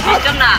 System না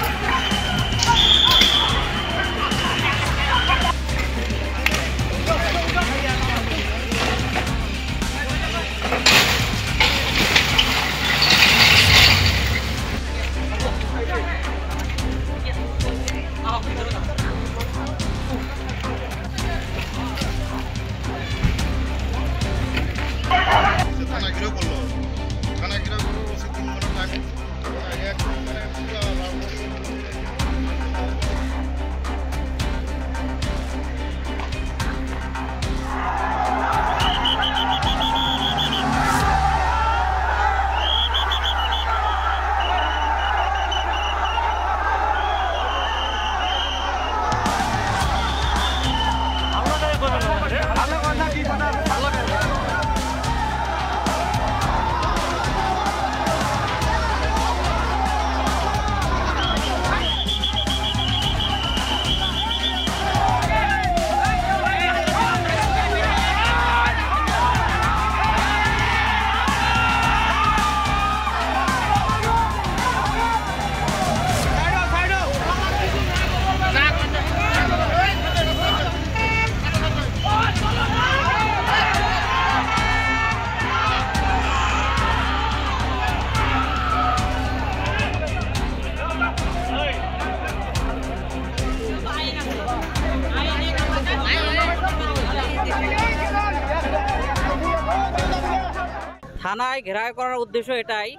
থানায় ঘেরাও করার উদ্দেশ্য এটাই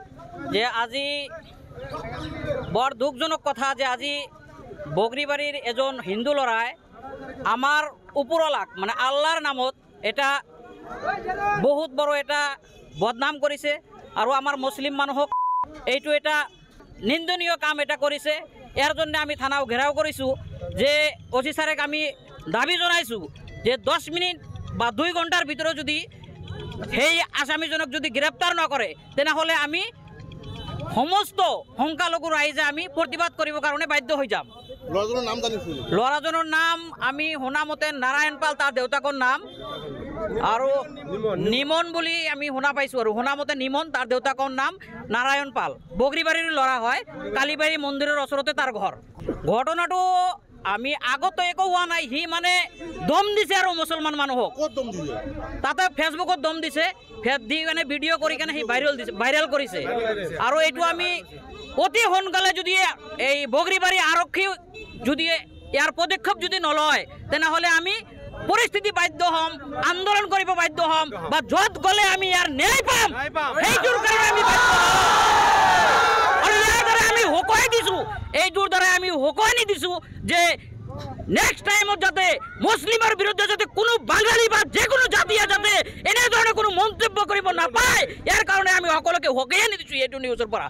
যে আজি বড় দুঃখজনক কথা যে আজি বগরিবাড়ির এজন হিন্দু লড়াই আমার উপরলাক মানে আল্লাহর নামত এটা বহুত বড় এটা বদনাম করেছে আর আমার মুসলিম মানুহক এইটো এটা নিন্দনীয় কাম এটা করেছে এর জন্য আমি থানাও ঘেরাও করেছো যে ওসি স্যারক আমি দাবি জানাইছো যে 10 মিনিট বা 2 ঘন্টার ভিতরে যদি সেই আসামিজনক যদি গ্রেপ্তার নকরে তেনেহলে আমি সমস্ত সংখ্যালঘু রাইজে আমি প্রতিবাদ করিব কারণে বাধ্য হয়ে যাম। লড়াজনের নাম আমি শুনা মতে নারায়ণ পাল তার দেউতাকৰ নাম আৰ নিমন বলি আমি শুনা পাইছো আৰ শুনা মতে নিমন তাৰ দেউতাকৰ নাম নারায়ণ পাল বগরিবাড়ির লড়া হয় কালীবাড়ি মন্দিরের ওচরতে তার ঘর। ঘটনাটো আমি আগতো একো হওয়া নাই হি মানে দম দিছে আর মুসলমান মানুহক তাতে ফেসবুকত দম দিছে দি মানে ভিডিও করি কেনে হি ভাইরাল করেছে আর এইটো আমি অতি সোনকালে যদি এই বগরিবাড়ি আরক্ষী যদি ইয়ার পদক্ষেপ যদি নলয় তেনেহলে আমি পরিস্থিতি বাধ্য হম আন্দোলন করিব বাধ্য হম বা যত গলে আমি ইয়ার ন্যায় পাম এইটোর কারণে আমি আর ইয়ার দ্বারা আমি হুকুম দিছো এইটোর দ্বারা আমি হুকুম দিছো যে নেক্সট টাইমত যাতে মুসলিমের বিরুদ্ধে যাতে কোনো বাঙালি বা যে কোনো জাতীয় যাতে এনে ধরনের কোনো মন্তব্য করিব না পায় এর কারণে আমি সকলকে হুকুম দিছো এইটো নিউজের পৰা।